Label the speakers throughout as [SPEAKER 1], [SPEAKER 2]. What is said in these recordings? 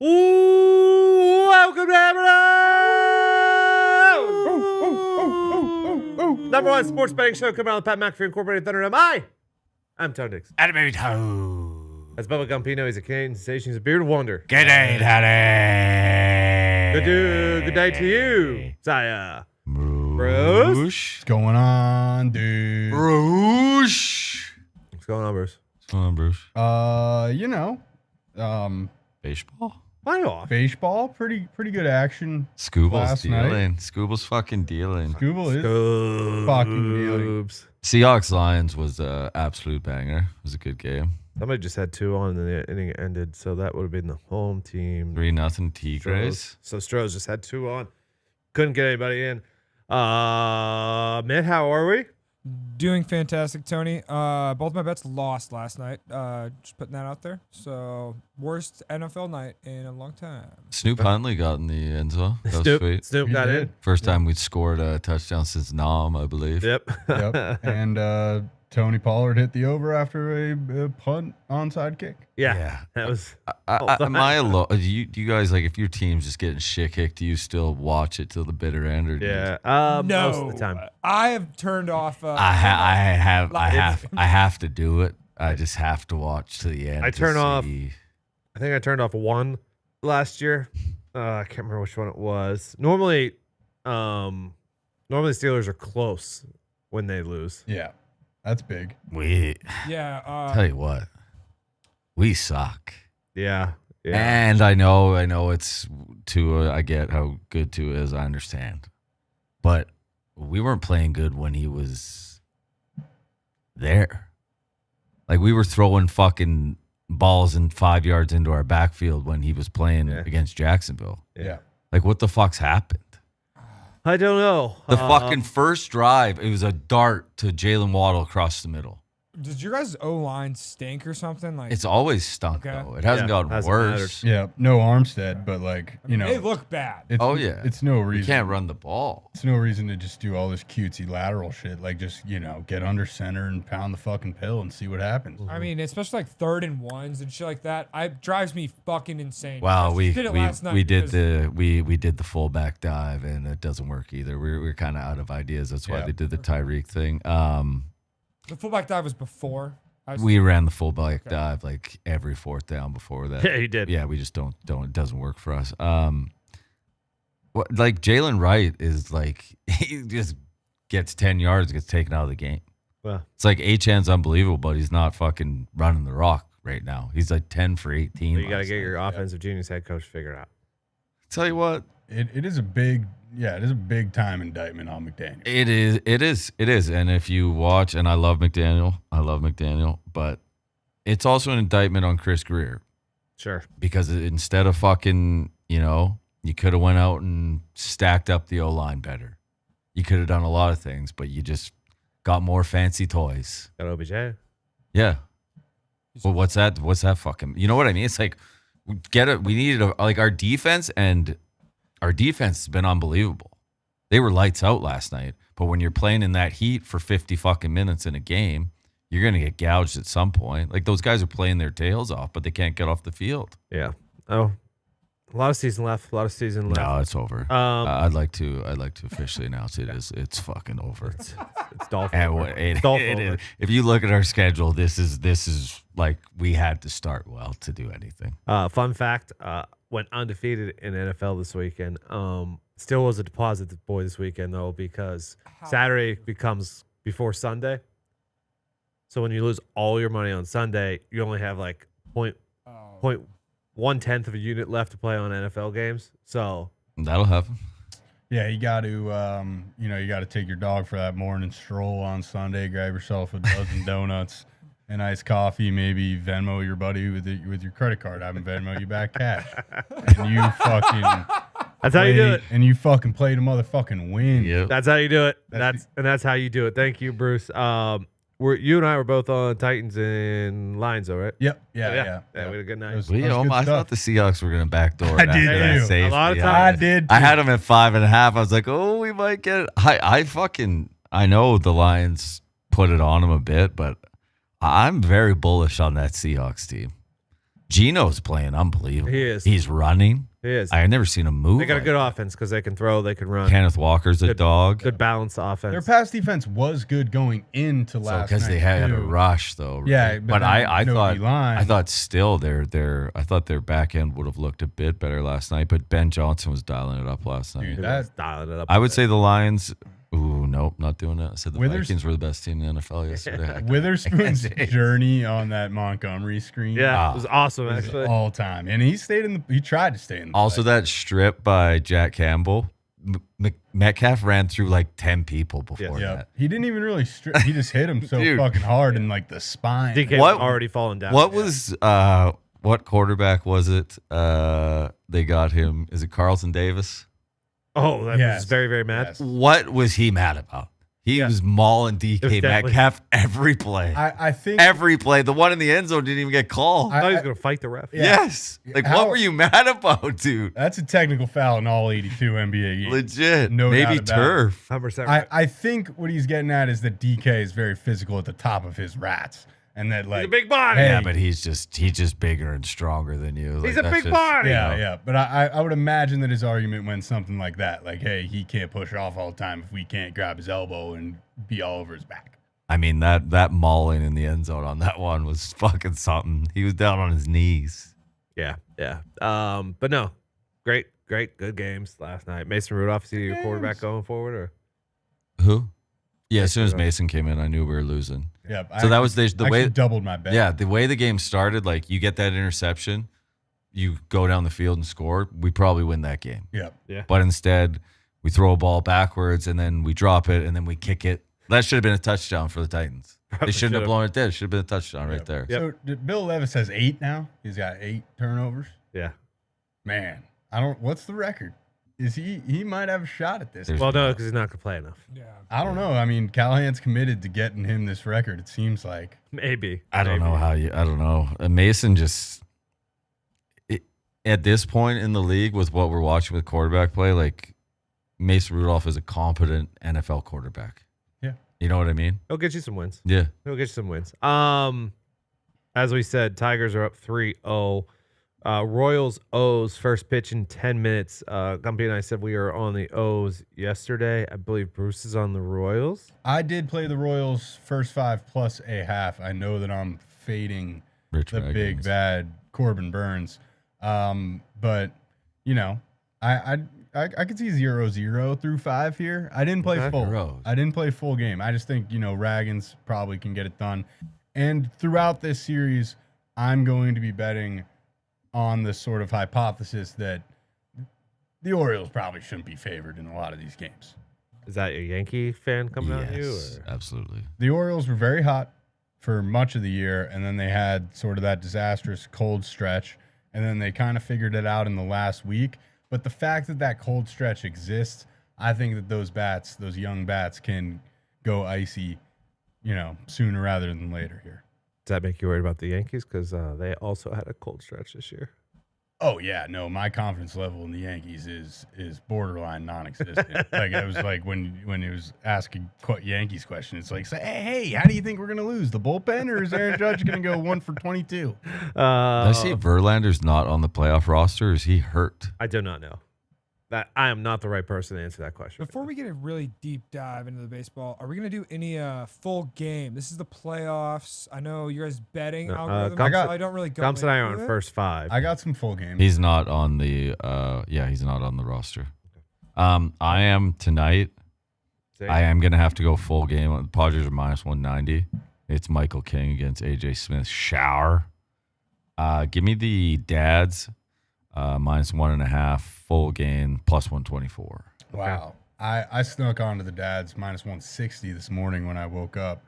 [SPEAKER 1] Ooh, welcome to Hammer Dahn! Number one sports betting show coming out of the Pat McAfee Incorporated Thunder. I'm Tony Dix.
[SPEAKER 2] Animated Ho.
[SPEAKER 1] That's Bubba Gumpino. He's a Canadian sensation. He's a bearded wonder.
[SPEAKER 2] Good day, Daddy.
[SPEAKER 1] Good day to you, Zaya.
[SPEAKER 2] Bruce.
[SPEAKER 3] What's going on, dude?
[SPEAKER 2] Bruce.
[SPEAKER 1] What's going on, Bruce?
[SPEAKER 2] What's going on, Bruce? Baseball?
[SPEAKER 1] Why off?
[SPEAKER 3] Baseball, pretty good action.
[SPEAKER 2] Scuba's
[SPEAKER 3] last
[SPEAKER 2] dealing.
[SPEAKER 3] night.
[SPEAKER 2] Scuba's fucking dealing.
[SPEAKER 3] Scuba is fucking dealing.
[SPEAKER 2] Seahawks Lions was an absolute banger. It was a good game.
[SPEAKER 1] Somebody just had 2 on and then the inning ended, so that would have been the home team.
[SPEAKER 2] 3-0 Tigres.
[SPEAKER 1] So Strohs just had 2 on. Couldn't get anybody in. Mitt, how are we?
[SPEAKER 4] Doing fantastic, Tony. Both my bets lost last night. Just putting that out there. So, worst NFL night in a long time.
[SPEAKER 2] Snoop Huntley got in the end zone. That was sweet.
[SPEAKER 1] Snoop got in.
[SPEAKER 2] First time we'd scored a touchdown since Nam, I believe.
[SPEAKER 1] Yep.
[SPEAKER 3] Yep. And Tony Pollard hit the over after a punt onside kick.
[SPEAKER 1] Yeah. That was.
[SPEAKER 2] Am I alone? Do you guys, like, if your team's just getting shit kicked, do you still watch it till the bitter end? Or
[SPEAKER 1] Yeah.
[SPEAKER 4] No,
[SPEAKER 1] Most of the time.
[SPEAKER 4] I have turned off.
[SPEAKER 2] I have to do it. I just have to watch to the end.
[SPEAKER 1] I think I turned off 1 last year. I can't remember which one it was. Normally Steelers are close when they lose.
[SPEAKER 3] Yeah, that's big.
[SPEAKER 2] Tell you what, we suck.
[SPEAKER 1] Yeah.
[SPEAKER 2] And I know it's Tua. I get how good Tua is. I understand, but we weren't playing good when he was there. Like, we were throwing fucking balls and 5 yards into our backfield when he was playing against Jacksonville.
[SPEAKER 3] Yeah.
[SPEAKER 2] Like, what the fuck's happened?
[SPEAKER 1] I don't know.
[SPEAKER 2] The fucking first drive, it was a dart to Jalen Waddle across the middle.
[SPEAKER 4] Does your guys' O-line stink or something? Like,
[SPEAKER 2] It's always stunk,
[SPEAKER 4] Okay.
[SPEAKER 2] though. It hasn't gotten
[SPEAKER 1] hasn't
[SPEAKER 2] worse.
[SPEAKER 3] Yeah, no Armstead, but like, you know,
[SPEAKER 4] they look bad.
[SPEAKER 3] it's,
[SPEAKER 2] Oh, yeah.
[SPEAKER 3] it's no
[SPEAKER 2] You
[SPEAKER 3] reason.
[SPEAKER 2] can't run the ball.
[SPEAKER 3] It's no reason to just do all this cutesy lateral shit. Like, just, you know, get under center and pound the fucking pill and see what happens.
[SPEAKER 4] I mean, especially like 3rd and 1s and shit like that. It drives me fucking insane.
[SPEAKER 2] Wow,
[SPEAKER 4] I
[SPEAKER 2] we
[SPEAKER 4] did it last night
[SPEAKER 2] we did
[SPEAKER 4] because-
[SPEAKER 2] we did the fullback dive, and it doesn't work either. We're kind of out of ideas. That's why
[SPEAKER 3] Yeah.
[SPEAKER 2] they did the Tyreek thing.
[SPEAKER 4] the fullback dive was before.
[SPEAKER 2] We ran the fullback dive like every 4th down before that.
[SPEAKER 1] Yeah, you did.
[SPEAKER 2] Yeah, we just don't. It doesn't work for us. What, like, Jalen Wright is like, he just gets 10 yards, gets taken out of the game.
[SPEAKER 1] Well,
[SPEAKER 2] It's like Achan's unbelievable, but he's not fucking running the rock right now. He's like 10 for 18.
[SPEAKER 1] you got to
[SPEAKER 2] last
[SPEAKER 1] get
[SPEAKER 2] night.
[SPEAKER 1] your offensive genius head coach figured out.
[SPEAKER 2] Tell you what,
[SPEAKER 3] It is a big time indictment on McDaniel.
[SPEAKER 2] it is. And if you watch, and I love McDaniel, but it's also an indictment on Chris Greer,
[SPEAKER 1] Sure.
[SPEAKER 2] because instead of fucking, you could have went out and stacked up the O-line better. You could have done a lot of things, but you just got more fancy toys.
[SPEAKER 1] Got OBJ.
[SPEAKER 2] Yeah. Well, what's that? What's that fucking? You know what I mean? It's like, we needed our defense, and our defense has been unbelievable. They were lights out last night, but when you're playing in that heat for 50 fucking minutes in a game, you're gonna get gouged at some point. Like, those guys are playing their tails off, but they can't get off the field.
[SPEAKER 1] Yeah. Oh, a lot of season left.
[SPEAKER 2] No, it's over. I'd like to officially announce it's fucking over.
[SPEAKER 1] It's Dolphin.
[SPEAKER 2] And
[SPEAKER 1] over.
[SPEAKER 2] it
[SPEAKER 1] Dolphin
[SPEAKER 2] is.
[SPEAKER 1] over.
[SPEAKER 2] If you look at our schedule, this is like, we had to start well to do anything.
[SPEAKER 1] Fun fact: went undefeated in NFL this weekend. Still was a deposit boy this weekend though, because Saturday becomes before Sunday. So when you lose all your money on Sunday, you only have like 0.1/10 of a unit left to play on NFL games. So
[SPEAKER 2] That'll happen.
[SPEAKER 3] Yeah, you got to take your dog for that morning stroll on Sunday. Grab yourself a dozen donuts, a nice coffee, maybe Venmo your buddy with your credit card. Have him Venmo you back cash, and you fucking.
[SPEAKER 1] that's how you do it.
[SPEAKER 3] And you fucking play to motherfucking win.
[SPEAKER 2] Yep.
[SPEAKER 1] That's how you do it.
[SPEAKER 3] That's
[SPEAKER 1] That's how you do it. Thank you, Bruce. You and I were both on Titans and Lions, though, right?
[SPEAKER 3] Yep. Yeah.
[SPEAKER 1] We had a good night.
[SPEAKER 3] That was
[SPEAKER 2] I
[SPEAKER 3] good
[SPEAKER 2] thought
[SPEAKER 3] stuff.
[SPEAKER 2] the Seahawks were going to backdoor.
[SPEAKER 3] I did too.
[SPEAKER 1] A lot of times.
[SPEAKER 3] I did.
[SPEAKER 2] I had them at 5.5. I was like, oh, we might get it. I know the Lions put it on them a bit, but I'm very bullish on that Seahawks team. Gino's playing unbelievable.
[SPEAKER 1] He is.
[SPEAKER 2] He's running.
[SPEAKER 1] He is.
[SPEAKER 2] I've never seen him move.
[SPEAKER 1] They got a
[SPEAKER 2] like
[SPEAKER 1] good
[SPEAKER 2] that.
[SPEAKER 1] offense because they can throw, they can run.
[SPEAKER 2] Kenneth Walker's a
[SPEAKER 1] Good-
[SPEAKER 2] dog.
[SPEAKER 1] Good balanced offense.
[SPEAKER 3] Their pass defense was good going into
[SPEAKER 2] So
[SPEAKER 3] last
[SPEAKER 2] because
[SPEAKER 3] night.
[SPEAKER 2] they had a
[SPEAKER 3] too.
[SPEAKER 2] rush though.
[SPEAKER 3] Yeah,
[SPEAKER 2] right?
[SPEAKER 3] but then
[SPEAKER 2] I
[SPEAKER 3] no
[SPEAKER 2] thought
[SPEAKER 3] D-line.
[SPEAKER 2] I thought still I thought their back end would have looked a bit better last night, but Ben Johnson was dialing it up last night.
[SPEAKER 3] Dude,
[SPEAKER 1] He
[SPEAKER 3] that-
[SPEAKER 1] was dialing it up.
[SPEAKER 2] I
[SPEAKER 1] a
[SPEAKER 2] would
[SPEAKER 1] bit.
[SPEAKER 2] say the Lions. Ooh, nope, not doing it. I said the
[SPEAKER 3] Withers-
[SPEAKER 2] Vikings were the best team in the NFL yesterday.
[SPEAKER 3] Witherspoon's journey on that Montgomery screen.
[SPEAKER 1] Yeah, it was awesome
[SPEAKER 3] was
[SPEAKER 1] actually.
[SPEAKER 3] all time, and he tried to stay in the
[SPEAKER 2] Also,
[SPEAKER 3] play.
[SPEAKER 2] that strip by Jack Campbell, Metcalf ran through like 10 people before
[SPEAKER 3] Yeah,
[SPEAKER 2] that.
[SPEAKER 3] he didn't even really strip. He just hit him so
[SPEAKER 2] Dude.
[SPEAKER 3] fucking hard in like the spine.
[SPEAKER 1] DK
[SPEAKER 2] What-
[SPEAKER 1] was already falling down.
[SPEAKER 2] What was what quarterback was it? They got him. Is it Carlton Davis?
[SPEAKER 1] Oh, that
[SPEAKER 3] Yes.
[SPEAKER 1] was very, very mad.
[SPEAKER 3] Yes.
[SPEAKER 2] What was he mad about? He
[SPEAKER 1] Yeah.
[SPEAKER 2] was mauling
[SPEAKER 1] It was
[SPEAKER 2] DK
[SPEAKER 1] definitely-
[SPEAKER 2] Metcalf every play.
[SPEAKER 3] I think
[SPEAKER 2] Every play. The one in the end zone didn't even get called.
[SPEAKER 1] I thought he was
[SPEAKER 3] I-
[SPEAKER 1] going to fight the ref.
[SPEAKER 3] Yeah.
[SPEAKER 2] Yes. Like,
[SPEAKER 3] How-
[SPEAKER 2] what were you mad about, dude?
[SPEAKER 3] that's a technical foul in all 82 NBA games.
[SPEAKER 2] Legit.
[SPEAKER 3] No
[SPEAKER 2] Maybe
[SPEAKER 3] doubt about it.
[SPEAKER 2] turf.
[SPEAKER 1] 100%
[SPEAKER 3] I,
[SPEAKER 1] right.
[SPEAKER 3] I think what he's getting at is that DK is very physical at the top of his rats, and that like
[SPEAKER 1] He's a big body.
[SPEAKER 3] Hey.
[SPEAKER 2] Yeah, but he's just bigger and stronger than you. Like,
[SPEAKER 1] He's a
[SPEAKER 2] that's
[SPEAKER 1] big
[SPEAKER 2] just-
[SPEAKER 1] body.
[SPEAKER 3] yeah, yeah. But I would imagine that his argument went something like that, like, hey, he can't push off all the time if we can't grab his elbow and be all over his back.
[SPEAKER 2] I mean, that mauling in the end zone on that one was fucking something. He was down on his knees.
[SPEAKER 1] Yeah, yeah. But no, great, good games last night. Mason Rudolph, is he your quarterback going forward, or
[SPEAKER 2] Who? Yeah, as soon as
[SPEAKER 1] Rudolph.
[SPEAKER 2] Mason came in, I knew we were losing.
[SPEAKER 3] Yeah.
[SPEAKER 2] So that was the way.
[SPEAKER 3] doubled my bet.
[SPEAKER 2] Yeah, the way the game started, like you get that interception, you go down the field and score. We probably win that game.
[SPEAKER 3] Yeah.
[SPEAKER 2] But instead, we throw a ball backwards and then we drop it and then we kick it. That should have been a touchdown for the Titans. They shouldn't have blown it dead. It should have been a touchdown right there.
[SPEAKER 1] Yep.
[SPEAKER 3] So Bill Levis has 8 now. He's got 8 turnovers.
[SPEAKER 1] yeah?
[SPEAKER 3] Man, what's the record? Is he might have a shot at this?
[SPEAKER 2] There's-
[SPEAKER 1] Well, no, because he's not going to play enough.
[SPEAKER 4] Yeah.
[SPEAKER 3] I don't know. I mean, Callahan's committed to getting him this record. It seems like.
[SPEAKER 1] Maybe.
[SPEAKER 2] I don't
[SPEAKER 1] Maybe.
[SPEAKER 2] know how you. I don't know. Mason just at this point in the league with what we're watching with quarterback play, like Mason Rudolph is a competent NFL quarterback.
[SPEAKER 3] Yeah.
[SPEAKER 2] You know what I mean?
[SPEAKER 1] He'll get you some wins.
[SPEAKER 2] Yeah.
[SPEAKER 1] He'll get you some wins. As we said, Tigers are up 3-0. Royals O's first pitch in 10 minutes. Gumpy and I said we were on the O's yesterday. I believe Bruce is on the Royals.
[SPEAKER 3] I did play the Royals first 5 plus a half. I know that I'm fading
[SPEAKER 2] Rich
[SPEAKER 3] the big
[SPEAKER 2] Wagons.
[SPEAKER 3] bad Corbin Burns. But you know, I could see 0-0 through 5 here. I didn't play
[SPEAKER 1] Okay.
[SPEAKER 3] full.
[SPEAKER 2] Rose.
[SPEAKER 3] I didn't play full game. I just think, Ragans probably can get it done. And throughout this series, I'm going to be betting on this sort of hypothesis that the Orioles probably shouldn't be favored in a lot of these games.
[SPEAKER 1] Is that a Yankee fan coming out at you?
[SPEAKER 2] Yes,
[SPEAKER 1] Or?
[SPEAKER 2] absolutely.
[SPEAKER 3] The Orioles were very hot for much of the year, and then they had sort of that disastrous cold stretch, and then they kind of figured it out in the last week. But the fact that that cold stretch exists, I think that those young bats can go icy, sooner rather than later here.
[SPEAKER 1] Does that make you worried about the Yankees? Because they also had a cold stretch this year.
[SPEAKER 3] Oh yeah, no, my confidence level in the Yankees is borderline non-existent. Like it was like when it was asking Yankees question, it's like, say, hey, how do you think we're gonna lose? The bullpen, or is Aaron Judge gonna go 1 for 22?
[SPEAKER 2] Did I see Verlander's not on the playoff roster? Or is he hurt?
[SPEAKER 1] I do not know. That I am not the right person to answer that question.
[SPEAKER 4] Before we get a really deep dive into the baseball, are we gonna do any full game? This is the playoffs. I know you guys betting
[SPEAKER 1] No,
[SPEAKER 4] algorithm.
[SPEAKER 1] Gumps-
[SPEAKER 4] I don't really go.
[SPEAKER 1] Gumps and I are
[SPEAKER 4] into
[SPEAKER 1] on
[SPEAKER 4] it.
[SPEAKER 1] first 5.
[SPEAKER 3] I got some full games.
[SPEAKER 2] He's not on the. He's not on the roster. I am tonight.
[SPEAKER 1] See?
[SPEAKER 2] I am gonna have to go full game. The Padres are minus 190. It's Michael King against AJ Smith. Shower. Give me the Dads. Minus 1.5 full game plus 124.
[SPEAKER 3] Wow. I snuck onto the Dads minus 160 this morning when I woke up.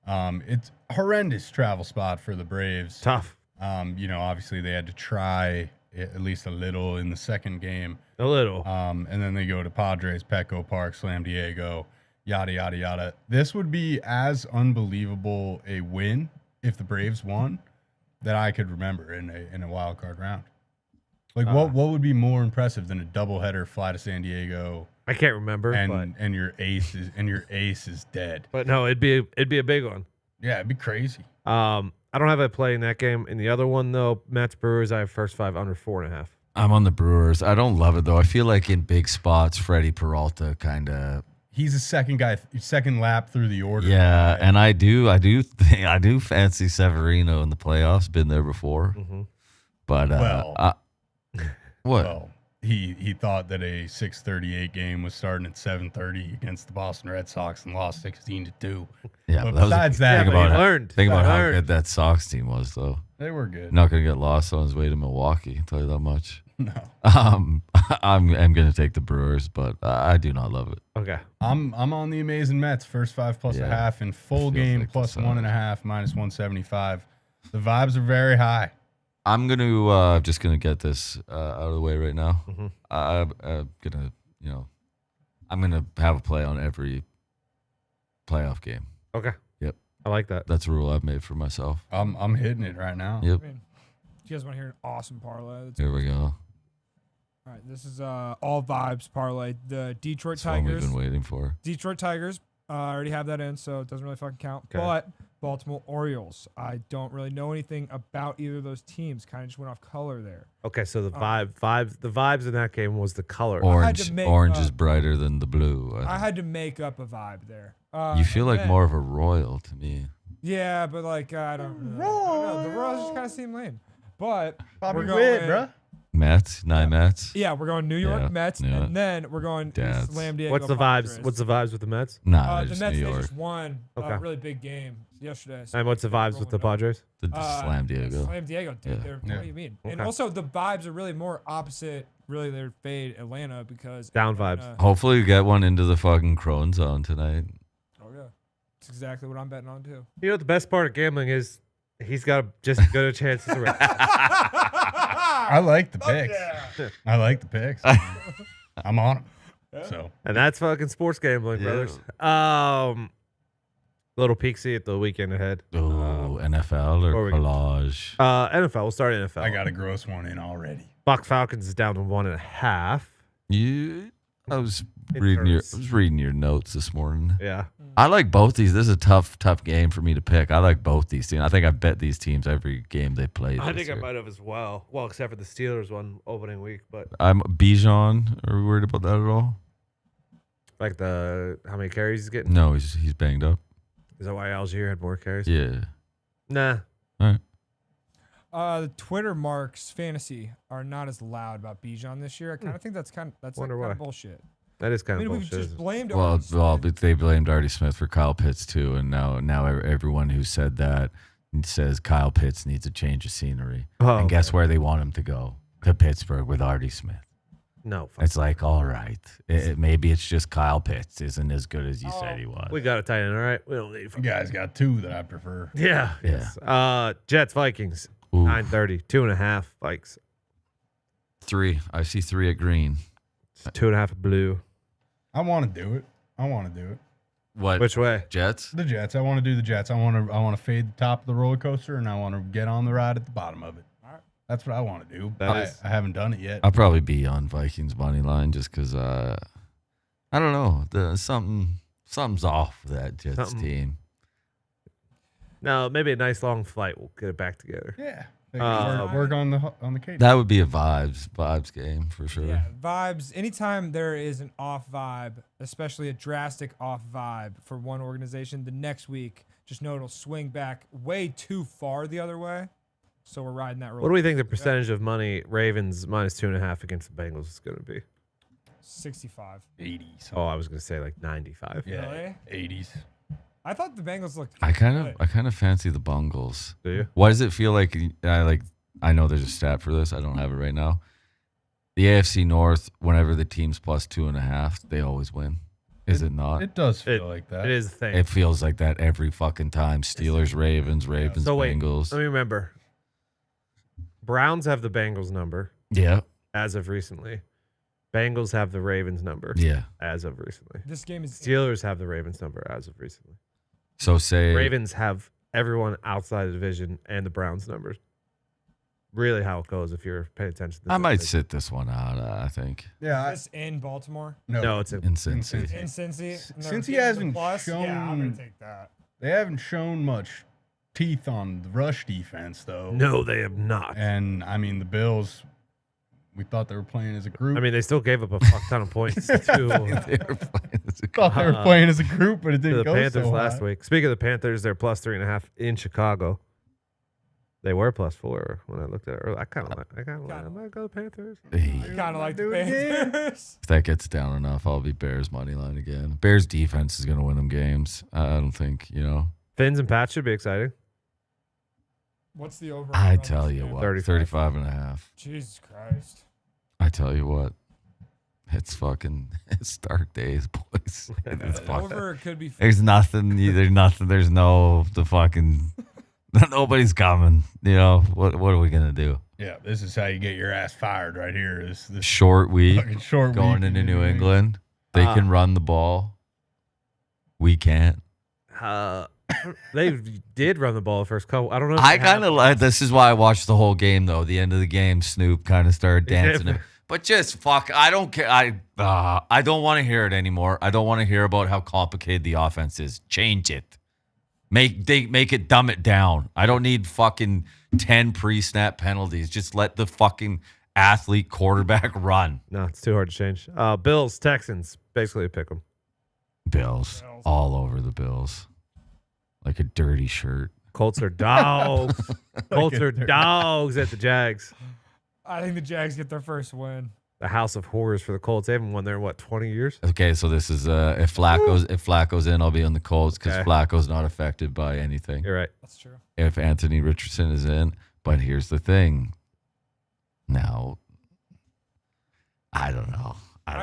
[SPEAKER 3] It's a horrendous travel spot for the Braves.
[SPEAKER 1] Tough.
[SPEAKER 3] Obviously they had to try at least a little in the second game.
[SPEAKER 1] A little.
[SPEAKER 3] And then they go to Padres, Petco Park, Slam Diego, yada, yada, yada. This would be as unbelievable a win if the Braves won that I could remember in a wild card round. Like what would be more impressive than a doubleheader fly to San Diego
[SPEAKER 1] I can't remember,
[SPEAKER 3] and your ace is dead?
[SPEAKER 1] but no, it'd be a big one.
[SPEAKER 3] Yeah, it'd be crazy.
[SPEAKER 1] I I don't have a play in that game. In the other one, though, Mets Brewers, I have first 5 under 4.5.
[SPEAKER 2] I'm on the Brewers. I don't love it though. I feel like in big spots, Freddie Peralta kind of.
[SPEAKER 3] He's a second lap through the order.
[SPEAKER 2] Yeah, and I do fancy Severino in the playoffs. Been there before, but what?
[SPEAKER 3] Well, he thought that a 6:38 game was starting at 7:30 against the Boston Red Sox and lost 16-2.
[SPEAKER 2] Yeah,
[SPEAKER 3] But
[SPEAKER 2] that was
[SPEAKER 3] besides
[SPEAKER 2] a,
[SPEAKER 3] that,
[SPEAKER 2] think
[SPEAKER 1] but
[SPEAKER 2] about
[SPEAKER 1] he
[SPEAKER 2] it.
[SPEAKER 1] learned.
[SPEAKER 2] Think about how
[SPEAKER 1] Learned.
[SPEAKER 2] good that Sox team was, though.
[SPEAKER 3] they were good.
[SPEAKER 2] Not gonna get lost on his way to Milwaukee. I'll tell you that much.
[SPEAKER 3] No.
[SPEAKER 2] I'm gonna take the Brewers, but I do not love it.
[SPEAKER 1] Okay.
[SPEAKER 3] I'm on the amazing Mets. First 5 plus
[SPEAKER 2] Yeah.
[SPEAKER 3] a half and full
[SPEAKER 2] Feels
[SPEAKER 3] game
[SPEAKER 2] like the
[SPEAKER 3] plus
[SPEAKER 2] Sox.
[SPEAKER 3] 1.5 minus 175. The vibes are very high.
[SPEAKER 2] I'm gonna just gonna get this out of the way right now.
[SPEAKER 1] Mhm.
[SPEAKER 2] I'm gonna I'm gonna have a play on every playoff game.
[SPEAKER 1] Okay.
[SPEAKER 2] Yep.
[SPEAKER 1] I like that.
[SPEAKER 2] That's a rule I've made for myself.
[SPEAKER 3] I'm hitting it right now.
[SPEAKER 2] Yep.
[SPEAKER 4] I mean, if you guys want to hear an awesome parlay?
[SPEAKER 2] Here we go.
[SPEAKER 4] All right, this is all vibes parlay. The Detroit
[SPEAKER 2] That's what we've
[SPEAKER 4] Tigers.
[SPEAKER 2] been waiting for.
[SPEAKER 4] Detroit Tigers. I already have that in, so it doesn't really fucking count.
[SPEAKER 1] Okay.
[SPEAKER 4] But Baltimore Orioles. I don't really know anything about either of those teams. Kind of just went off color there.
[SPEAKER 1] Okay, so the vibes in that game was the color.
[SPEAKER 2] Orange,
[SPEAKER 4] make,
[SPEAKER 2] orange is brighter than the blue.
[SPEAKER 4] I had to make up a vibe there.
[SPEAKER 2] You feel
[SPEAKER 4] and
[SPEAKER 2] like
[SPEAKER 4] then-
[SPEAKER 2] more of a royal to me.
[SPEAKER 4] Yeah, but like I don't know. The Royals just kind of seem lame. But
[SPEAKER 3] Bobby
[SPEAKER 4] we're
[SPEAKER 3] Witt,
[SPEAKER 4] going,
[SPEAKER 3] bruh.
[SPEAKER 2] Mets, 9 Mets.
[SPEAKER 4] Yeah, we're going New York
[SPEAKER 2] Yeah,
[SPEAKER 4] Mets,
[SPEAKER 2] yeah.
[SPEAKER 4] and then we're going
[SPEAKER 2] Dads.
[SPEAKER 4] Slam Diego.
[SPEAKER 1] What's the
[SPEAKER 4] Padres.
[SPEAKER 1] vibes? What's the vibes with the Mets?
[SPEAKER 2] Nah,
[SPEAKER 4] the
[SPEAKER 2] just
[SPEAKER 4] Mets?
[SPEAKER 2] New
[SPEAKER 4] They
[SPEAKER 2] York.
[SPEAKER 4] just won
[SPEAKER 1] Okay.
[SPEAKER 4] a really big game yesterday. so
[SPEAKER 1] And what's the
[SPEAKER 4] they're
[SPEAKER 1] vibes with the
[SPEAKER 4] rolling
[SPEAKER 1] Padres?
[SPEAKER 2] The Slam Diego.
[SPEAKER 4] Slam Diego, dude.
[SPEAKER 2] Yeah.
[SPEAKER 4] They're,
[SPEAKER 3] Yeah.
[SPEAKER 4] What do you mean? And
[SPEAKER 1] Okay.
[SPEAKER 4] also, the vibes are really more opposite. Really, they're fade Atlanta because
[SPEAKER 1] Down
[SPEAKER 4] Atlanta-
[SPEAKER 2] Hopefully, we get one into the fucking Crone zone tonight.
[SPEAKER 4] Oh yeah, that's exactly what I'm betting on too.
[SPEAKER 1] You know what the best part of gambling is? He's got just as good a chance as the rest.
[SPEAKER 3] I like the picks.
[SPEAKER 4] Yeah.
[SPEAKER 3] I like the picks. I'm on them. So
[SPEAKER 1] And that's fucking sports gambling,
[SPEAKER 2] Yeah.
[SPEAKER 1] brothers. Little peek-see at the weekend ahead.
[SPEAKER 2] Oh, NFL
[SPEAKER 1] or
[SPEAKER 2] or
[SPEAKER 1] we-
[SPEAKER 2] collage?
[SPEAKER 1] NFL. We'll start NFL.
[SPEAKER 3] I got a gross one in already.
[SPEAKER 1] Buck Falcons is down to 1.5.
[SPEAKER 2] I was reading your notes this morning.
[SPEAKER 1] Yeah.
[SPEAKER 2] I like both these. This is a tough game for me to pick. I like both these teams. I think I bet these teams every game they played.
[SPEAKER 1] I
[SPEAKER 2] this
[SPEAKER 1] think I
[SPEAKER 2] year.
[SPEAKER 1] might have as well. Well, except for the Steelers one opening week, but
[SPEAKER 2] I'm Bijan. Are we worried about that at all?
[SPEAKER 1] like how many carries he's getting?
[SPEAKER 2] No, he's banged up.
[SPEAKER 1] Is that why Algier had more carries?
[SPEAKER 2] Yeah.
[SPEAKER 1] Nah.
[SPEAKER 2] All right.
[SPEAKER 4] The Twitter marks fantasy are not as loud about Bijan this year. I kind of think that's like
[SPEAKER 1] Wonder
[SPEAKER 4] kind
[SPEAKER 1] why.
[SPEAKER 4] of bullshit.
[SPEAKER 1] That is
[SPEAKER 4] I
[SPEAKER 1] kind
[SPEAKER 4] mean,
[SPEAKER 1] of
[SPEAKER 4] we've
[SPEAKER 1] bullshit.
[SPEAKER 4] just blamed.
[SPEAKER 2] Well,
[SPEAKER 4] Artie Smith.
[SPEAKER 2] but they blamed Artie Smith for Kyle Pitts too, and now everyone who said that says Kyle Pitts needs a change of scenery.
[SPEAKER 1] Oh,
[SPEAKER 2] And guess where they want him to go? To Pittsburgh with Artie Smith.
[SPEAKER 1] no. Fuck.
[SPEAKER 2] It's like, all right, maybe it's just Kyle Pitts isn't as good as you said he was.
[SPEAKER 1] We got a tight end, all right? We don't need
[SPEAKER 3] You guys got two that I prefer.
[SPEAKER 1] Yeah.
[SPEAKER 2] Yeah.
[SPEAKER 1] Yes. Jets, Vikings,
[SPEAKER 2] Ooh,
[SPEAKER 1] 9:30, 2.5 Vikes.
[SPEAKER 2] 3. I see 3 at green.
[SPEAKER 1] 2.5 blue.
[SPEAKER 3] I want to do it.
[SPEAKER 2] What?
[SPEAKER 1] Which way?
[SPEAKER 2] Jets?
[SPEAKER 3] The Jets. I want to do the Jets. I want to fade the top of the roller coaster, and I want to get on the ride at the bottom of it.
[SPEAKER 4] All right.
[SPEAKER 3] That's what I want to do.
[SPEAKER 1] That
[SPEAKER 3] I,
[SPEAKER 1] is-
[SPEAKER 3] I haven't done it yet.
[SPEAKER 2] I'll probably be on Vikings money line just because I don't know. Something's off with that Jets
[SPEAKER 1] Something.
[SPEAKER 2] team.
[SPEAKER 1] No, maybe a nice long flight. We'll get it back together.
[SPEAKER 3] Yeah.
[SPEAKER 1] Work
[SPEAKER 3] on the cadence.
[SPEAKER 2] That would be a vibes game for sure.
[SPEAKER 4] Yeah, vibes. Anytime there is an off vibe, especially a drastic off vibe for one organization, the next week, just know it'll swing back way too far the other way. So we're riding that roller.
[SPEAKER 1] What do we think the percentage of money Ravens minus 2.5 against the Bengals is going to be?
[SPEAKER 4] 65.
[SPEAKER 3] 80s.
[SPEAKER 1] Oh, I was going to say like 95.
[SPEAKER 3] Yeah.
[SPEAKER 4] Really?
[SPEAKER 3] 80s.
[SPEAKER 4] I thought the Bengals looked.
[SPEAKER 2] I kind
[SPEAKER 4] good.
[SPEAKER 2] of fancy the Bungles.
[SPEAKER 1] Do you?
[SPEAKER 2] Why does it feel like I know there's a stat for this. I don't have it right now. The AFC North, whenever the team's plus 2.5, they always win. Is it not?
[SPEAKER 3] It does feel like that.
[SPEAKER 1] It is the thing.
[SPEAKER 2] It feels like that every fucking time. Steelers, Ravens,
[SPEAKER 1] So wait,
[SPEAKER 2] Bengals.
[SPEAKER 1] let me remember. Browns have the Bengals number
[SPEAKER 2] Yeah.
[SPEAKER 1] as of recently. Bengals have the Ravens number
[SPEAKER 2] Yeah.
[SPEAKER 1] as of recently.
[SPEAKER 4] This game is.
[SPEAKER 1] Steelers have the Ravens number as of recently.
[SPEAKER 2] So say
[SPEAKER 1] Ravens have everyone outside the division and the Browns numbers. Really how it goes if you're paying attention to
[SPEAKER 2] I might
[SPEAKER 1] division.
[SPEAKER 2] sit this one out, I think.
[SPEAKER 3] Yeah.
[SPEAKER 4] This in Baltimore.
[SPEAKER 1] No, it's a
[SPEAKER 2] In Cincy.
[SPEAKER 4] In Cincy. and they're
[SPEAKER 3] Since he
[SPEAKER 4] getting the
[SPEAKER 3] hasn't
[SPEAKER 4] plus, yeah, I'm gonna
[SPEAKER 3] shown-
[SPEAKER 4] take that.
[SPEAKER 3] They haven't shown much teeth on the rush defense, though.
[SPEAKER 1] No, they have not.
[SPEAKER 3] And I mean, the Bills, we thought they were playing as a group.
[SPEAKER 1] I mean, they still gave up a fuck ton of points to
[SPEAKER 2] They were playing as a
[SPEAKER 3] thought they were playing as a group, but it didn't
[SPEAKER 1] the
[SPEAKER 3] go
[SPEAKER 1] Panthers
[SPEAKER 3] so
[SPEAKER 1] last
[SPEAKER 3] high.
[SPEAKER 1] week. Speaking of the Panthers, they're plus 3.5 in Chicago. They were plus 4 when I looked at it earlier. I kind of like. I might go Panthers.
[SPEAKER 2] Hey,
[SPEAKER 4] Kind of like the
[SPEAKER 3] Do it again.
[SPEAKER 4] Panthers.
[SPEAKER 2] if that gets down enough, I'll be Bears money line again. Bears defense is going to win them games. I don't think,
[SPEAKER 1] Fins and Pats should be exciting.
[SPEAKER 4] What's the over?
[SPEAKER 2] I tell you what,
[SPEAKER 1] 35.
[SPEAKER 2] 35.5.
[SPEAKER 4] Jesus Christ.
[SPEAKER 2] I tell you what, it's dark days, boys. It's fucking.
[SPEAKER 4] Over could be.
[SPEAKER 2] There's nothing. There's no the fucking. Nobody's coming. What are we gonna do?
[SPEAKER 3] Yeah, this is how you get your ass fired right here. This
[SPEAKER 2] Short week
[SPEAKER 3] fucking short
[SPEAKER 2] going
[SPEAKER 3] week
[SPEAKER 2] into New England. They can run the ball. We can't.
[SPEAKER 1] They did run the ball the first couple. I don't know.
[SPEAKER 2] I kind of like. This is why I watched the whole game though. The end of the game, Snoop kind of started dancing. But just fuck. I don't care. I don't want to hear it anymore. I don't want to hear about how complicated the offense is. Change it. Make it, dumb it down. I don't need fucking 10 pre-snap penalties. Just let the fucking athlete quarterback run.
[SPEAKER 1] No, it's too hard to change. Bills, Texans, basically pick them.
[SPEAKER 2] Bills. All over the Bills. Like a dirty shirt.
[SPEAKER 1] Colts are dogs. Colts are dogs at the Jags.
[SPEAKER 4] I think the Jags get their first win.
[SPEAKER 1] The house of horrors for the Colts. They haven't won there in, 20 years?
[SPEAKER 2] Okay, so this is if Flacco's in, I'll be on the Colts because
[SPEAKER 1] Okay.
[SPEAKER 2] Flacco's not affected by anything.
[SPEAKER 1] You're right.
[SPEAKER 4] That's true.
[SPEAKER 2] If Anthony Richardson is in, but here's the thing. Now, I don't know.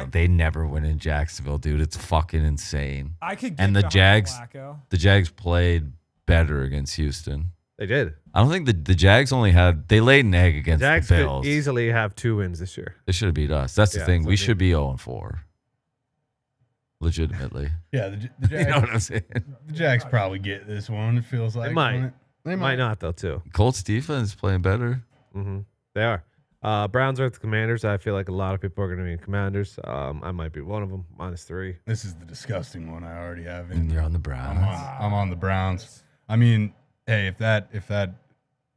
[SPEAKER 2] They never win in Jacksonville, dude. It's fucking insane.
[SPEAKER 4] I could get
[SPEAKER 2] And the
[SPEAKER 4] behind
[SPEAKER 2] Jags,
[SPEAKER 4] Flacco.
[SPEAKER 2] the Jags played better against Houston.
[SPEAKER 1] They did.
[SPEAKER 2] I don't think the Jags they laid an egg against
[SPEAKER 1] Jags
[SPEAKER 2] the
[SPEAKER 1] could
[SPEAKER 2] Bills.
[SPEAKER 1] easily have 2 wins this year.
[SPEAKER 2] They should have beat us. That's the
[SPEAKER 1] Yeah,
[SPEAKER 2] thing.
[SPEAKER 1] that's
[SPEAKER 2] We
[SPEAKER 1] what I
[SPEAKER 2] should be 0-4. Legitimately.
[SPEAKER 3] Yeah, the
[SPEAKER 2] You
[SPEAKER 3] Jags,
[SPEAKER 2] know what I'm saying?
[SPEAKER 3] the Jags probably get this one. It feels like
[SPEAKER 1] might.
[SPEAKER 3] don't it? They
[SPEAKER 1] Might not, though, too.
[SPEAKER 2] Colts defense is playing better.
[SPEAKER 1] They are. Browns are at the Commanders. I feel like a lot of people are going to be in Commanders. I might be one of them, -3.
[SPEAKER 3] This is the disgusting one I already have.
[SPEAKER 2] And you're on the Browns.
[SPEAKER 3] I'm on the Browns. I mean, hey, if that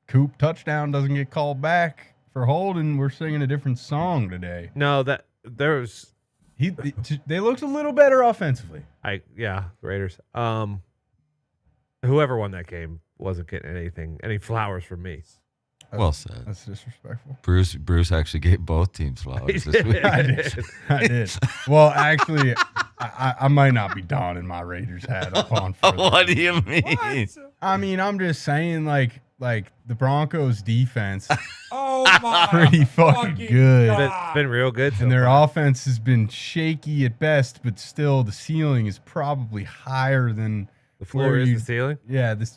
[SPEAKER 3] Coop touchdown doesn't get called back for holding, we're singing a different song today.
[SPEAKER 1] No, that there's
[SPEAKER 3] They looked a little better offensively.
[SPEAKER 1] Raiders. Whoever won that game wasn't getting any flowers from me.
[SPEAKER 2] Well said.
[SPEAKER 3] That's disrespectful.
[SPEAKER 2] Bruce actually gave both teams flowers this week.
[SPEAKER 3] I did. Well, actually, I might not be donning my Raiders hat up on. For
[SPEAKER 2] What
[SPEAKER 3] that.
[SPEAKER 2] do you mean?
[SPEAKER 4] What?
[SPEAKER 3] I mean, I'm just saying, like the Broncos defense,
[SPEAKER 4] Oh my!
[SPEAKER 3] pretty fucking good.
[SPEAKER 1] It's been real good.
[SPEAKER 3] And their offense has been shaky at best, but still the ceiling is probably higher than
[SPEAKER 1] the floor
[SPEAKER 3] where
[SPEAKER 1] is
[SPEAKER 3] you-
[SPEAKER 1] the ceiling.
[SPEAKER 3] Yeah, the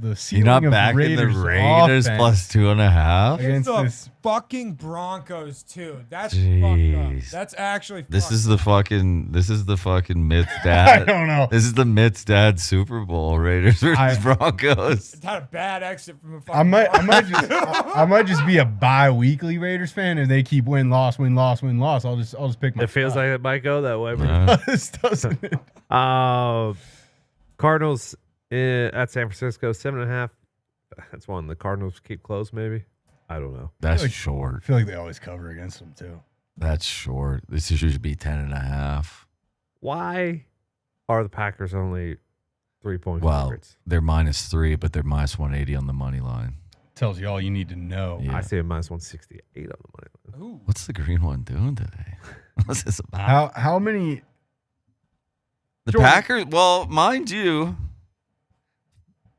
[SPEAKER 2] You're
[SPEAKER 3] ceiling
[SPEAKER 2] not
[SPEAKER 3] of
[SPEAKER 2] backing the
[SPEAKER 3] Raiders
[SPEAKER 2] Raiders
[SPEAKER 3] offense
[SPEAKER 2] +2.5.
[SPEAKER 4] It's
[SPEAKER 3] against
[SPEAKER 4] the
[SPEAKER 3] this.
[SPEAKER 4] fucking Broncos too. That's fucked
[SPEAKER 2] Jeez.
[SPEAKER 4] up. That's actually.
[SPEAKER 2] This
[SPEAKER 4] fucked
[SPEAKER 2] is the fucking Mitt's
[SPEAKER 3] I
[SPEAKER 2] dad.
[SPEAKER 3] don't know.
[SPEAKER 2] This is the Mitt's dad Super Bowl. Raiders versus Broncos.
[SPEAKER 4] It's had a bad exit from a fucking.
[SPEAKER 3] I might just be a bi-weekly Raiders fan, and they keep win loss. I'll just pick my.
[SPEAKER 1] It feels like it might go that way. But
[SPEAKER 3] this doesn't.
[SPEAKER 1] Cardinals at San Francisco 7.5. That's one the Cardinals keep close. Maybe I don't know.
[SPEAKER 2] That's
[SPEAKER 3] like-
[SPEAKER 2] short.
[SPEAKER 3] I feel like they always cover against them too.
[SPEAKER 2] That's short. This should be 10.5.
[SPEAKER 1] Why are the Packers only 3-point
[SPEAKER 2] Well,
[SPEAKER 1] favorites?
[SPEAKER 2] they're -3, but they're -180 on the money line.
[SPEAKER 3] Tells you all you need to know.
[SPEAKER 2] Yeah.
[SPEAKER 1] I see a -168 on the money line.
[SPEAKER 4] Ooh.
[SPEAKER 2] What's the green one doing today? What's this about?
[SPEAKER 3] How many?
[SPEAKER 2] The
[SPEAKER 3] Jordan-
[SPEAKER 2] Packers, well, mind you,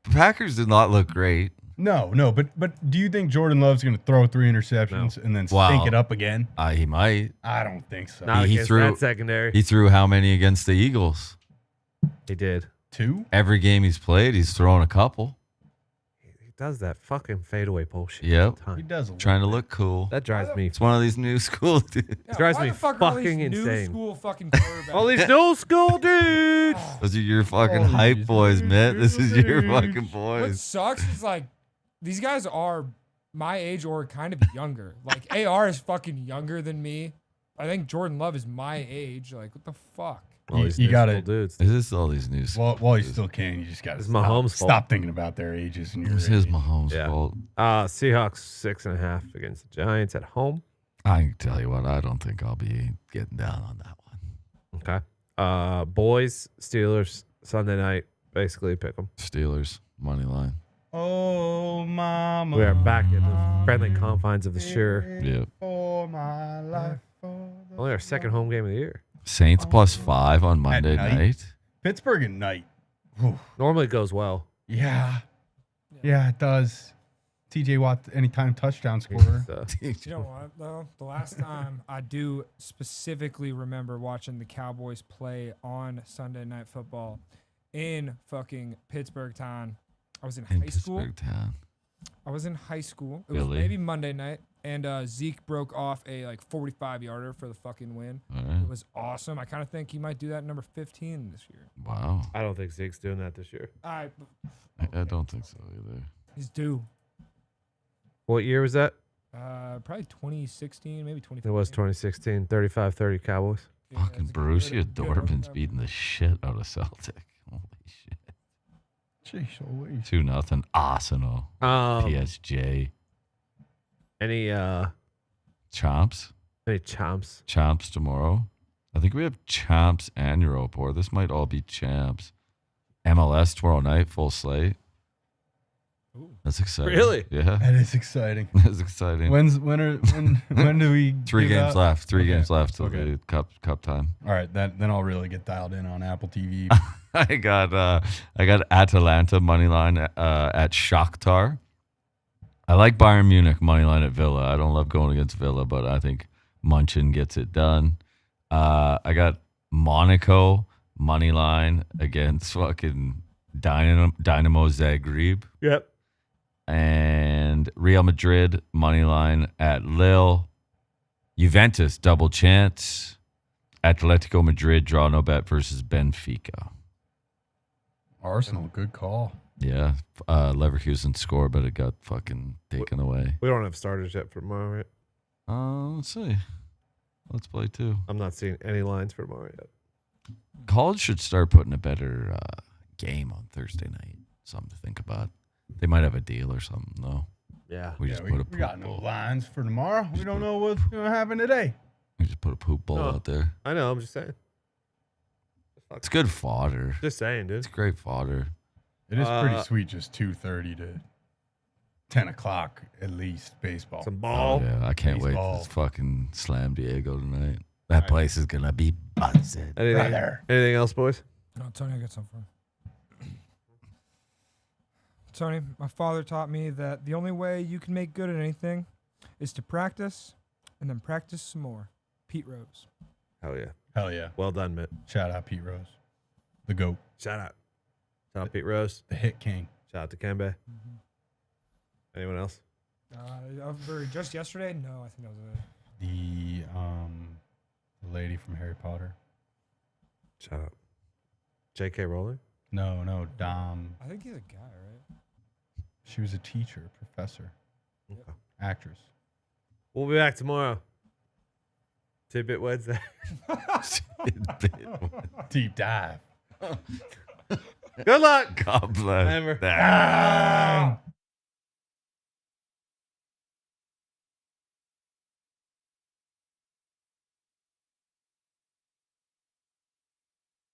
[SPEAKER 2] the Packers did not look great.
[SPEAKER 3] No, but do you think Jordan Love's going to throw 3 interceptions and then
[SPEAKER 2] Wow.
[SPEAKER 3] stink it up again?
[SPEAKER 2] He might.
[SPEAKER 3] I don't think so.
[SPEAKER 1] Not
[SPEAKER 2] He
[SPEAKER 1] against
[SPEAKER 2] threw-
[SPEAKER 1] that secondary.
[SPEAKER 2] He threw how many against the Eagles?
[SPEAKER 1] He did.
[SPEAKER 3] 2?
[SPEAKER 2] Every game he's played, he's thrown a couple.
[SPEAKER 1] He does that fucking fadeaway bullshit.
[SPEAKER 2] Yep.
[SPEAKER 1] all the time.
[SPEAKER 3] He does.
[SPEAKER 2] Trying to look cool.
[SPEAKER 1] That drives me.
[SPEAKER 2] It's one of these new school dudes.
[SPEAKER 4] Yeah,
[SPEAKER 1] drives
[SPEAKER 4] why
[SPEAKER 1] me
[SPEAKER 4] the fuck are all these
[SPEAKER 1] fucking
[SPEAKER 4] new
[SPEAKER 1] insane.
[SPEAKER 4] School fucking quarterbacks.
[SPEAKER 1] All these new school dudes.
[SPEAKER 2] Those are your fucking
[SPEAKER 3] Oh,
[SPEAKER 2] hype
[SPEAKER 3] these
[SPEAKER 2] boys,
[SPEAKER 3] dudes,
[SPEAKER 2] Mitt. This is your
[SPEAKER 3] dudes.
[SPEAKER 2] fucking
[SPEAKER 4] What
[SPEAKER 2] boys.
[SPEAKER 4] sucks is like these guys are my age or kind of younger. Like AR is fucking younger than me. I think Jordan Love is my age. Like what the fuck?
[SPEAKER 1] All these
[SPEAKER 3] you
[SPEAKER 1] new
[SPEAKER 3] gotta-
[SPEAKER 1] school dudes.
[SPEAKER 2] Is this all these news?
[SPEAKER 3] While you still can, you just got to
[SPEAKER 1] It's Mahomes' fault.
[SPEAKER 3] stop thinking about their ages and
[SPEAKER 2] It
[SPEAKER 3] your
[SPEAKER 2] was his
[SPEAKER 3] age.
[SPEAKER 2] Mahomes'
[SPEAKER 1] Yeah.
[SPEAKER 2] fault.
[SPEAKER 1] Seahawks 6.5 against the Giants at home.
[SPEAKER 2] I can tell you what, I don't think I'll be getting down on that one.
[SPEAKER 1] Okay. Boys, Steelers, Sunday night. Basically, pick them.
[SPEAKER 2] Steelers, money line.
[SPEAKER 3] Oh, mama.
[SPEAKER 1] We are back in the friendly confines of the sure.
[SPEAKER 2] Yeah.
[SPEAKER 3] For my life.
[SPEAKER 1] Only our second home game of the year.
[SPEAKER 2] Saints +5 on Monday
[SPEAKER 3] night?
[SPEAKER 2] night.
[SPEAKER 3] Pittsburgh at night. Whew.
[SPEAKER 1] Normally it goes well.
[SPEAKER 3] Yeah. Yeah, it does. TJ Watt, anytime touchdown scorer.
[SPEAKER 1] So,
[SPEAKER 4] You know what, though? The last time I do specifically remember watching the Cowboys play on Sunday Night Football in fucking Pittsburgh town. I was in
[SPEAKER 2] In
[SPEAKER 4] high school.
[SPEAKER 2] Pittsburgh town.
[SPEAKER 4] I was in high school. It was
[SPEAKER 2] Philly.
[SPEAKER 4] maybe Monday night, and Zeke broke off a 45-yarder for the fucking win.
[SPEAKER 2] All
[SPEAKER 4] It
[SPEAKER 2] right.
[SPEAKER 4] was awesome. I kind of think he might do that number 15 this year.
[SPEAKER 2] Wow.
[SPEAKER 1] I don't think Zeke's doing that this year.
[SPEAKER 2] I don't think so either.
[SPEAKER 4] He's due.
[SPEAKER 1] What year was that?
[SPEAKER 4] Probably 2016, maybe 2015.
[SPEAKER 1] It was 2016. 35-30 Cowboys.
[SPEAKER 4] Yeah,
[SPEAKER 2] Fucking
[SPEAKER 4] it's a good-
[SPEAKER 2] Borussia
[SPEAKER 4] good
[SPEAKER 2] Dortmund's
[SPEAKER 4] overtime.
[SPEAKER 2] beating the shit out of Celtic. Holy shit.
[SPEAKER 3] Jeez, always.
[SPEAKER 2] 2-0. Arsenal. PSG.
[SPEAKER 1] Any
[SPEAKER 2] Chomps.
[SPEAKER 1] chomps?
[SPEAKER 2] Champs tomorrow. I think we have Champs and Europa, or this might all be Champs. MLS tomorrow night, full slate.
[SPEAKER 4] Ooh.
[SPEAKER 2] That's exciting.
[SPEAKER 1] Really?
[SPEAKER 2] Yeah.
[SPEAKER 3] That is exciting.
[SPEAKER 2] That's exciting.
[SPEAKER 3] When do we?
[SPEAKER 2] Three
[SPEAKER 3] give
[SPEAKER 2] games
[SPEAKER 3] out?
[SPEAKER 2] left. Three
[SPEAKER 3] Okay.
[SPEAKER 2] games left till
[SPEAKER 3] Okay.
[SPEAKER 2] the cup time.
[SPEAKER 3] All right, then I'll really get dialed in on Apple TV.
[SPEAKER 2] I got Atalanta money line at Shakhtar. I like Bayern Munich money line at Villa. I don't love going against Villa, but I think Munchen gets it done. I got Monaco money line against fucking Dynamo Zagreb,
[SPEAKER 1] Yep.
[SPEAKER 2] and Real Madrid money line at Lille. Juventus double chance. Atletico Madrid draw no bet versus Benfica.
[SPEAKER 3] Arsenal, good call.
[SPEAKER 2] Yeah, Leverkusen score, but it got fucking taken away.
[SPEAKER 1] We don't have starters yet for tomorrow, right?
[SPEAKER 2] Let's see. Let's play too.
[SPEAKER 1] I'm not seeing any lines for tomorrow yet.
[SPEAKER 2] College should start putting a better game on Thursday night. Something to think about. They might have a deal or something, though.
[SPEAKER 1] Yeah.
[SPEAKER 2] We just put a
[SPEAKER 3] we got
[SPEAKER 2] poop
[SPEAKER 3] no
[SPEAKER 2] ball.
[SPEAKER 3] lines for tomorrow. We don't know what's going to happen today.
[SPEAKER 2] We just put a poop ball
[SPEAKER 1] Oh.
[SPEAKER 2] out there.
[SPEAKER 1] I know. I'm just saying.
[SPEAKER 2] It's good fodder.
[SPEAKER 1] Just saying, dude.
[SPEAKER 2] It's great fodder.
[SPEAKER 3] It is pretty
[SPEAKER 1] Uh,
[SPEAKER 3] sweet, just 2:30 to 10 o'clock at least baseball.
[SPEAKER 1] Some
[SPEAKER 2] Oh,
[SPEAKER 1] ball.
[SPEAKER 2] yeah, I can't wait.
[SPEAKER 3] Baseball.
[SPEAKER 2] It's fucking Slam Diego tonight. That
[SPEAKER 3] Right.
[SPEAKER 2] place is gonna be buzzing.
[SPEAKER 1] Anything,
[SPEAKER 3] Brother.
[SPEAKER 1] anything else, boys?
[SPEAKER 4] No, Tony, I got something for him. Tony, my father taught me that the only way you can make good at anything is to practice and then practice some more. Pete Rose.
[SPEAKER 1] Hell yeah.
[SPEAKER 3] Hell yeah.
[SPEAKER 1] Well done, Mitt.
[SPEAKER 3] Shout out Pete Rose, the GOAT,
[SPEAKER 1] Shout out. Shout out Pete Rose.
[SPEAKER 3] the hit king.
[SPEAKER 1] Shout out to Kembe. Anyone else?
[SPEAKER 4] Just yesterday? No, I think that was it.
[SPEAKER 3] The lady from Harry Potter.
[SPEAKER 1] Shout out. J.K. Rowling.
[SPEAKER 3] No, Dom.
[SPEAKER 4] I think he's a guy, right?
[SPEAKER 3] She was a teacher, professor,
[SPEAKER 1] Okay.
[SPEAKER 3] actress.
[SPEAKER 1] We'll be back tomorrow. Tidbit Wednesday.
[SPEAKER 3] Deep dive.
[SPEAKER 1] Good luck.
[SPEAKER 2] God bless.
[SPEAKER 1] Hammer.
[SPEAKER 2] Ah.